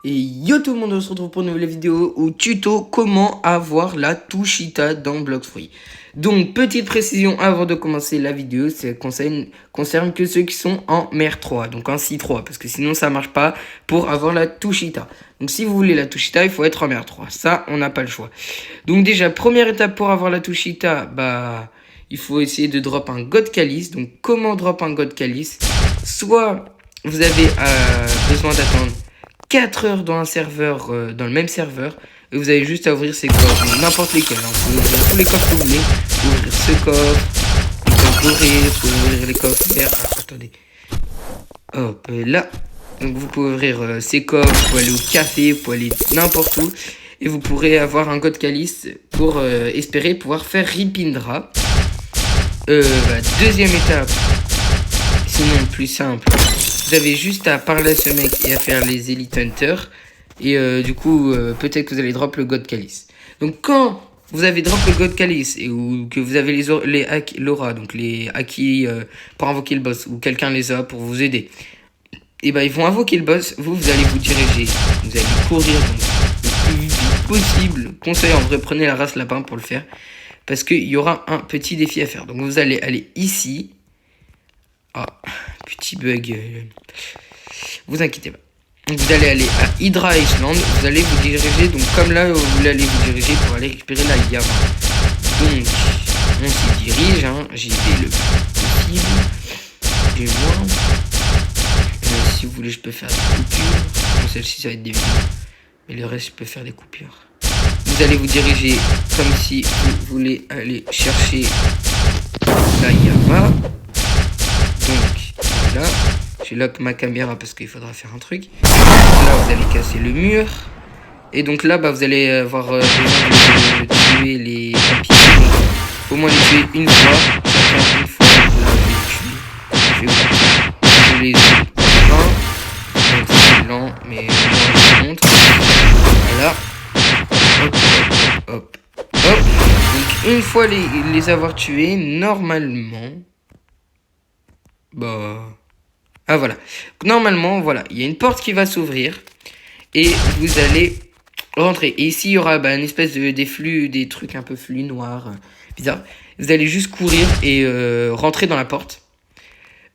Et yo tout le monde, on se retrouve pour une nouvelle vidéo ou tuto comment avoir la Tushita dans Blox Fruits. Donc petite précision avant de commencer la vidéo, ça concerne que ceux qui sont en mer 3, donc en C3, parce que sinon ça marche pas pour avoir la Tushita. Donc si vous voulez la Tushita, il faut être en mer 3, ça on n'a pas le choix. Donc déjà première étape pour avoir la Tushita, il faut essayer de drop un God Calice. Donc comment drop un God Calice? Soit vous avez besoin d'attendre 4 heures dans un serveur, dans le même serveur, et vous avez juste à ouvrir ces coffres, n'importe lesquels, hein. Vous pouvez ouvrir tous les coffres que vous voulez, vous pouvez ouvrir ce coffre, les coffres dorés, vous pouvez ouvrir les coffres verts, attendez, hop, là, donc vous pouvez ouvrir ces coffres, vous pouvez aller au café, vous pouvez aller n'importe où, et vous pourrez avoir un God Calice pour espérer pouvoir faire Ripindra. Deuxième étape, sinon plus simple, vous avez juste à parler à ce mec et à faire les Elite Hunters. Et du coup, peut-être que vous allez drop le God Calice. Donc quand vous avez drop le God Calice ou que vous avez les Laura, donc les acquis pour invoquer le boss, ou quelqu'un les a pour vous aider, et ils vont invoquer le boss, vous allez vous diriger. Vous allez courir donc, le plus vite possible. Conseil en vrai, prenez la race lapin pour le faire. Parce qu'il y aura un petit défi à faire. Donc vous allez aller ici. Ah, petit bug. Vous inquiétez pas. Donc vous allez aller à Hydra Island. Vous allez vous diriger, donc comme là, vous allez vous diriger pour aller récupérer la Yama. Donc, on s'y dirige, hein. J'y vais le plus possible. Et moi, si vous voulez, je peux faire des coupures. Bon, celle-ci, ça va être des vidéos. Mais le reste, je peux faire des coupures. Vous allez vous diriger comme si vous voulez aller chercher la Yama. Donc, voilà. Je lock ma caméra parce qu'il faudra faire un truc. Là, vous allez casser le mur. Et donc là, vous allez avoir besoin de tuer les papillons. Au moins les tuer une fois. Chacun une fois. Là, je les tue. Donc c'est lent, mais moi je montre. Voilà. Hop, hop, hop, hop. Donc une fois les avoir tués, normalement... Ah voilà. Normalement, voilà, il y a une porte qui va s'ouvrir et vous allez rentrer. Et ici, il y aura une espèce des flux, des trucs un peu flux noirs, bizarre. Vous allez juste courir et rentrer dans la porte.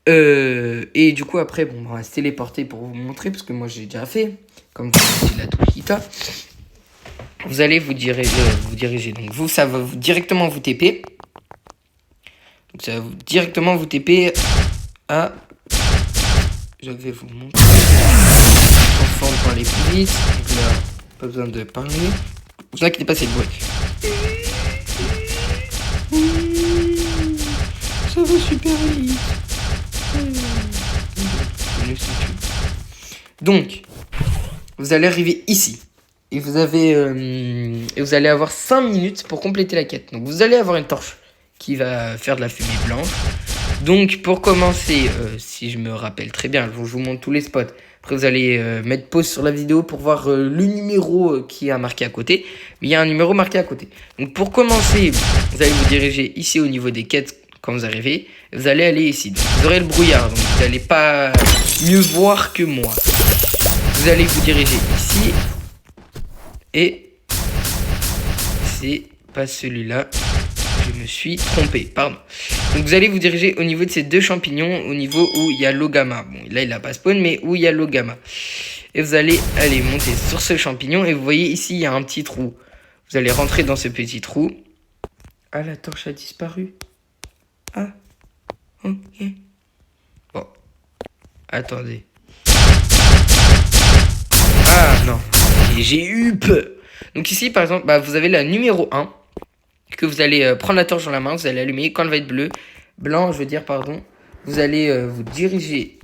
Et du coup, après, on va se téléporter pour vous montrer parce que moi, j'ai déjà fait. Comme c'est la Tushita. Vous allez vous diriger. Donc, ça va directement vous TP. Donc, ça va directement vous TP à... Je vais vous montrer. Ensemble pour aller plus vite. Donc là, pas besoin de parler. Vous inquiétez pas, c'est le bruit. Ça va super vite. Donc, vous allez arriver ici. Et vous allez avoir 5 minutes pour compléter la quête. Donc vous allez avoir une torche qui va faire de la fumée blanche. Donc pour commencer, si je me rappelle très bien, je vous montre tous les spots. Après vous allez mettre pause sur la vidéo pour voir le numéro qui a marqué à côté. Mais il y a un numéro marqué à côté. Donc pour commencer, vous allez vous diriger ici au niveau des quêtes quand vous arrivez. Vous allez aller ici. Donc, vous aurez le brouillard, donc vous n'allez pas mieux voir que moi. Vous allez vous diriger ici. Et c'est pas celui-là. Je me suis trompé, pardon. Donc vous allez vous diriger au niveau de ces deux champignons, au niveau où il y a l'Ogama. Bon, là il a pas spawn, mais où il y a l'Ogama. Et vous allez aller monter sur ce champignon et vous voyez ici il y a un petit trou. Vous allez rentrer dans ce petit trou. Ah, la torche a disparu. Ah, ok. Bon, attendez. Ah non, j'ai eu peur. Donc ici par exemple, vous avez la numéro 1. Que vous allez prendre la torche dans la main, vous allez allumer, quand elle va être blanc, vous allez vous diriger,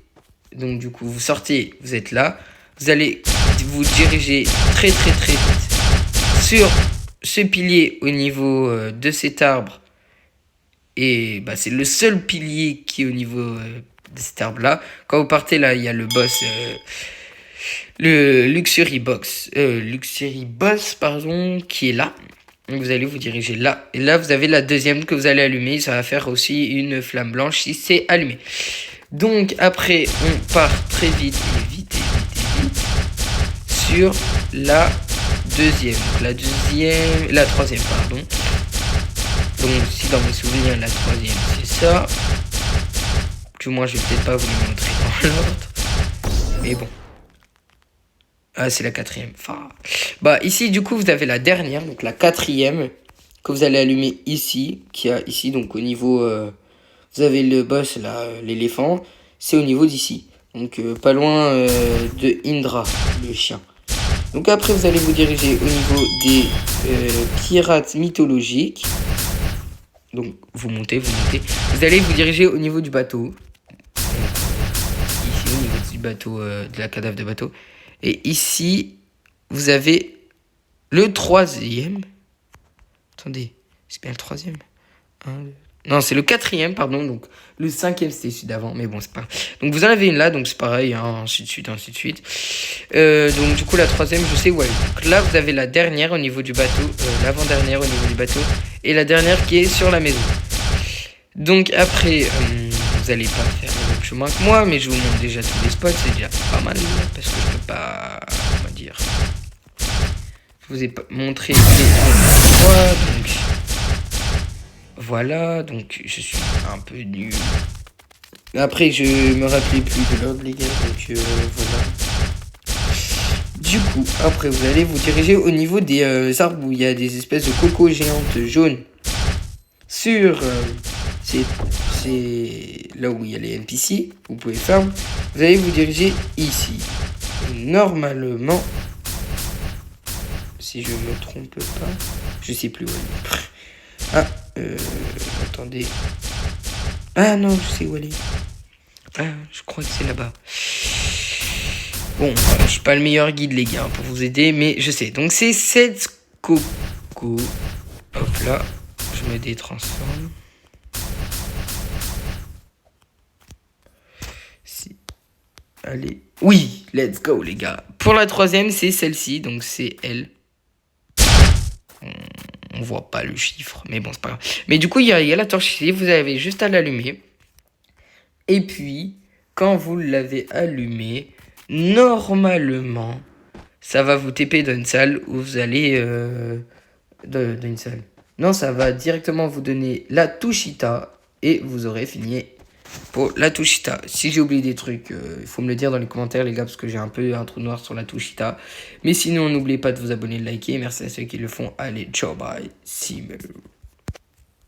donc du coup vous sortez, vous êtes là, vous allez vous diriger très très très vite sur ce pilier au niveau de cet arbre, et c'est le seul pilier qui est au niveau de cet arbre là. Quand vous partez là, il y a le boss, le Luxury Boss, qui est là. Donc vous allez vous diriger là. Et là, vous avez la deuxième que vous allez allumer. Ça va faire aussi une flamme blanche si c'est allumé. Donc après, on part très vite sur la la troisième, pardon. Donc si dans mes souvenirs, la troisième, c'est ça. Du moins, je vais peut-être pas vous le montrer dans l'ordre. Mais bon. Ah, c'est la quatrième. Enfin, bah, ici, du coup, vous avez la dernière, donc la quatrième, que vous allez allumer ici, qui a ici, donc au niveau... vous avez le boss, là, l'éléphant, c'est au niveau d'ici. Donc, pas loin de Indra, le chien. Donc après, vous allez vous diriger au niveau des pirates mythologiques. Donc, vous montez. Vous allez vous diriger au niveau du bateau. Ici, au niveau du bateau, de la cadavre de bateau. Et ici, vous avez le troisième. Attendez, c'est bien le troisième. Non, c'est le quatrième, pardon. Donc, le cinquième, c'était celui d'avant. Mais bon, c'est pas... Donc, vous en avez une là. Donc, c'est pareil. Hein, ainsi de suite. Donc, du coup, la troisième, je sais où elle est. Donc, là, vous avez la dernière au niveau du bateau. L'avant-dernière au niveau du bateau. Et la dernière qui est sur la maison. Donc, après, vous allez pas faire le même chemin que moi. Mais je vous montre déjà tous les spots. C'est déjà pas mal. Parce que je peux pas... On va dire... Je vous ai pas montré les endroits. Donc... Voilà, donc je suis un peu nul. Après, je me rappelais plus de l'ordre, les gars, donc voilà. Du coup, après, vous allez vous diriger au niveau des arbres où il y a des espèces de cocos géantes jaunes. Sur, c'est là où il y a les NPC, vous pouvez faire. Vous allez vous diriger ici. Et normalement, si je me trompe pas, je sais plus où elle est. Ah, attendez. Ah non, je sais où elle est. Ah, je crois que c'est là-bas. Bon, je suis pas le meilleur guide, les gars, pour vous aider, mais je sais. Donc, c'est 7 coco. Hop là, je me détransforme. Si. Allez. Oui, let's go, les gars. Pour la troisième, c'est celle-ci, donc c'est elle. On voit pas le chiffre, mais bon, c'est pas grave. Mais du coup, il y a la torche ici, vous avez juste à l'allumer. Et puis, quand vous l'avez allumé, normalement, ça va vous TP dans une salle où vous allez... dans une salle. Non, ça va directement vous donner la Tushita et vous aurez fini pour la Tushita. Si j'ai oublié des trucs, il faut me le dire dans les commentaires, les gars, parce que j'ai un peu un trou noir sur la Tushita. Mais sinon, n'oubliez pas de vous abonner, de liker. Merci à ceux qui le font. Allez, ciao, bye. See you.